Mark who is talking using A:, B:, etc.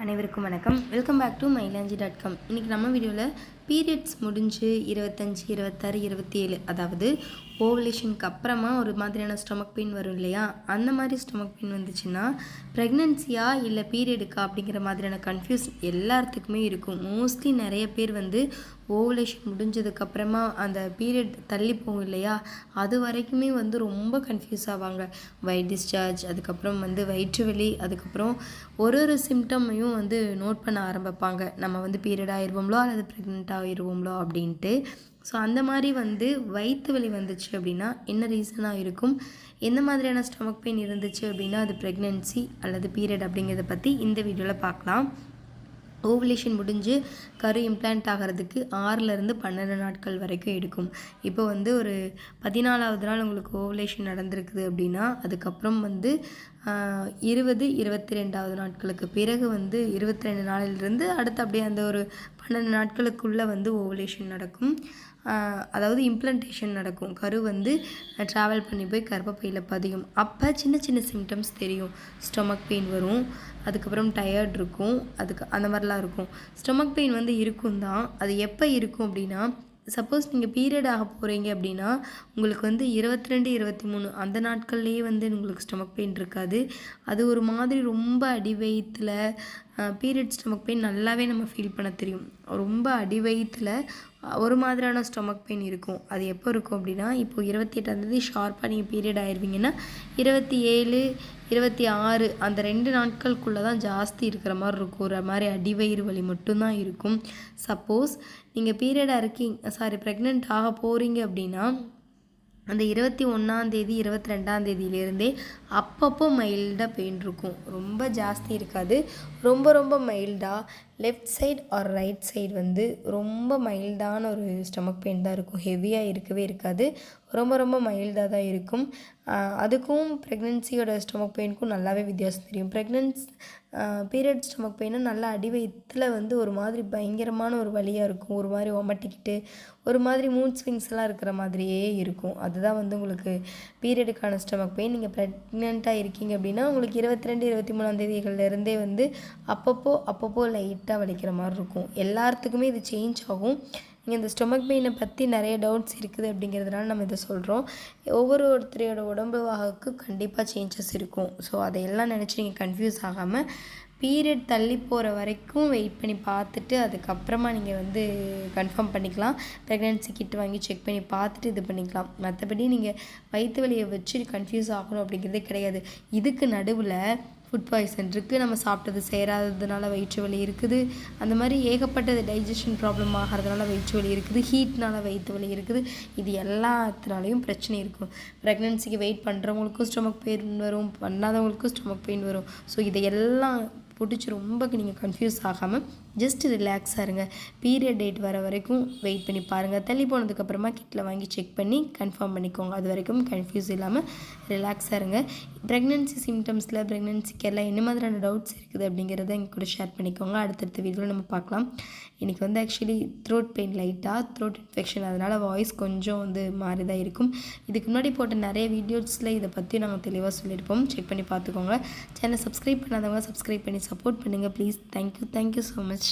A: அனைவருக்கும் வணக்கம். Welcome back to mailanji.com. இன்றைக்கி நம்ம வீடியோவில் பீரியட்ஸ் முடிஞ்சு 25, 26, 27 அதாவது ஓவலேஷனுக்கு அப்புறமா ஒரு மாதிரியான ஸ்டொமக் பெயின் வரும் இல்லையா, அந்த மாதிரி ஸ்டொமக் பெயின் வந்துச்சுன்னா ப்ரெக்னென்சியா இல்லை பீரியடுக்கா அப்படிங்கிற மாதிரியான கன்ஃபியூஸ் எல்லாத்துக்குமே இருக்கும். மோஸ்ட்லி நிறைய பேர் ஓவலேஷன் முடிஞ்சதுக்கப்புறமா அந்த பீரியட் தள்ளி போகும் இல்லையா, அது வரைக்குமே ரொம்ப கன்ஃபியூஸ் ஆவாங்க. வயிட் டிஸ்சார்ஜ், அதுக்கப்புறம் வயிற்று வலி, அதுக்கப்புறம் ஒரு சிம்டமையும் நோட் பண்ண ஆரம்பிப்பாங்க. நம்ம பீரியட் ஆயிடுவோம்லோ அல்லது ப்ரெக்னென்ட் ஆயிடுவோம்லோ அப்படின்ட்டு. ஸோ அந்த மாதிரி வயிற்று வலி வந்துச்சு அப்படின்னா என்ன ரீசனாக இருக்கும், எந்த மாதிரியான ஸ்டொமக் பெயின் இருந்துச்சு அப்படின்னா அது ப்ரெக்னென்சி அல்லது பீரியட் அப்படிங்கிறத பற்றி இந்த வீடியோவில் பார்க்கலாம். ஓவலேஷன் முடிஞ்சு கரு இம்ப்ளான்ட் ஆகிறதுக்கு 6லேருந்து 12 நாட்கள் வரைக்கும் எடுக்கும். இப்போ ஒரு 14வது நாள் உங்களுக்கு ஓவலேஷன் நடந்திருக்குது அப்படின்னா அதுக்கப்புறம் 20, 22வது நாட்களுக்கு பிறகு 22 நாளிலிருந்து அடுத்து அப்படியே அந்த ஒரு 12 நாட்களுக்குள்ளே ஓவலேஷன் நடக்கும். அதாவது இம்ப்ளான்டேஷன் நடக்கும். கரு ட்ராவல் பண்ணி போய் கர்ப்பப்பையில் பதியும். அப்போ சின்ன சின்ன சிம்டம்ஸ் தெரியும். ஸ்டொமக் பெயின் வரும், அதுக்கப்புறம் டயர்ட் இருக்கும், அந்த மாதிரிலாம் இருக்கும். ஸ்டொமக் பெயின் இருக்கும் தான். அது எப்போ இருக்கும் அப்படின்னா, சப்போஸ் நீங்கள் பீரியட் ஆக போகிறீங்க அப்படின்னா உங்களுக்கு 22, 23 அந்த நாட்கள்லேயே உங்களுக்கு ஸ்டொமக் பெயின் இருக்காது. அது ஒரு மாதிரி ரொம்ப அடி வயிற்றில் பீரியட் ஸ்டொமக் பெயின் நல்லாவே நம்ம ஃபீல் பண்ண தெரியும். ரொம்ப அடி வயிற்றில் ஒரு மாதிரியான ஸ்டொமக் பெயின் இருக்கும். அது எப்போ இருக்கும் அப்படின்னா, இப்போ 28ஆந்தேதி ஷார்ப்பாக நீங்கள் பீரியட் ஆயிடுவீங்கன்னா 27, 26 அந்த 2 நாட்களுக்குள்ளே தான் ஜாஸ்தி இருக்கிற மாதிரி இருக்கும். ஒரு மாதிரி அடிவயிறு வலி மட்டும்தான் இருக்கும். சப்போஸ் நீங்கள் பீரியடாக ப்ரெக்னென்ட் ஆக போகிறீங்க அப்படின்னா அந்த 21ஆந்தேதி 22ஆந்தேதியிலேருந்தே அப்பப்போ மைல்டாக பெயின் இருக்கும். ரொம்ப ஜாஸ்தி இருக்காது, ரொம்ப மைல்டாக left side or right side ரொம்ப மைல்டான ஒரு ஸ்டொமக் பெயின் தான் இருக்கும். ஹெவியாக இருக்கவே இருக்காது, ரொம்ப மைல்டாக தான் இருக்கும். அதுக்கும் ப்ரெக்னென்சியோட ஸ்டொமக் பெயினுக்கும் நல்லாவே வித்தியாசம் தெரியும். பீரியட் ஸ்டொமக் பெயினும் நல்லா அடி வயிற்றில் ஒரு மாதிரி பயங்கரமான ஒரு வலியாக இருக்கும். ஒரு மாதிரி ஒமட்டிக்கிட்டு ஒரு மாதிரி மூட் ஸ்விங்ஸ்லாம் இருக்கிற மாதிரியே இருக்கும். அதுதான் உங்களுக்கு பீரியடுக்கான ஸ்டொமக் பெயின். நீங்கள் ப்ரெக்னெண்ட்டாக இருக்கீங்க அப்படின்னா உங்களுக்கு 22, 23ஆந்தேதிகள்லேருந்தே அப்பப்போ லைட்டாக வலிக்கிற மாதிரி இருக்கும். எல்லாத்துக்குமே இது சேஞ்ச் ஆகும். நீங்கள் இந்த ஸ்டொமக் பெயினை பற்றி நிறைய டவுட்ஸ் இருக்குது அப்படிங்கிறதுனால நம்ம இதை சொல்கிறோம். ஒவ்வொருத்தரையோட உடம்புக்கு கண்டிப்பாக சேஞ்சஸ் இருக்கும். ஸோ அதையெல்லாம் நினச்சி நீங்கள் கன்ஃபியூஸ் ஆகாமல் பீரியட் தள்ளி போகிற வரைக்கும் வெயிட் பண்ணி பார்த்துட்டு அதுக்கப்புறமா நீங்கள் கன்ஃபார்ம் பண்ணிக்கலாம். ப்ரெக்னென்சி கிட் வாங்கி செக் பண்ணி பார்த்துட்டு இது பண்ணிக்கலாம். மற்றபடி நீங்கள் வயிற்று வலியை வச்சு கன்ஃபியூஸ் ஆகணும் அப்படிங்கிறதே கிடையாது. இதுக்கு நடுவில் ஃபுட் பாய்சன் இருக்குது, நம்ம சாப்பிட்டது சேராததுனால வயிற்று வலி இருக்குது, அந்த மாதிரி ஏகப்பட்டது டைஜஷன் ப்ராப்ளம் ஆகிறதுனால வயிற்று வலி இருக்குது, ஹீட்னால் வயிற்று வலி இருக்குது. இது எல்லாத்தினாலையும் பிரச்சனை இருக்கும். ப்ரெக்னென்சிக்கு வெயிட் பண்ணுறவங்களுக்கும் ஸ்டொமக் பெயின் வரும், பண்ணாதவங்களுக்கும் ஸ்டொமக் பெயின் வரும். ஸோ இதையெல்லாம் பிடிச்சி ரொம்ப நீங்கள் கன்ஃபியூஸ் ஆகாமல் ஜஸ்ட் ரிலாக்ஸாக இருங்க. பீரியட் டேட் வர வரைக்கும் வெயிட் பண்ணி பாருங்கள். தள்ளி போனதுக்கப்புறமா கிட்டில் வாங்கி செக் பண்ணி கன்ஃபார்ம் பண்ணிக்கோங்க. அது வரைக்கும் கன்ஃபியூஸ் இல்லாமல் ரிலாக்ஸாக இருங்க. ப்ரெக்னென்சி சிம்டம்ஸில் ப்ரெக்னென்சிக்கு எல்லாம் என்ன மாதிரியான டவுட்ஸ் இருக்குது அப்படிங்கிறத எங்கள் கூட ஷேர் பண்ணிக்கோங்க. அடுத்தடுத்த வீடியோவில் நம்ம பார்க்கலாம். இன்றைக்கி ஆக்சுவலி த்ரோட் பெயின், லைட்டாக த்ரோட் இன்ஃபெக்ஷன், அதனால் வாய்ஸ் கொஞ்சம் மாறி தான் இருக்கும். இதுக்கு முன்னாடி போட்ட நிறைய வீடியோஸில் இதை பற்றி நாங்கள் தெளிவாக சொல்லியிருப்போம். செக் பண்ணி பார்த்துக்கோங்க. சேனல் சப்ஸ்கிரைப் பண்ணாதவங்க சப்ஸ்கிரைப் பண்ணி சப்போர்ட் பண்ணுங்கள் ப்ளீஸ். Thank you so much.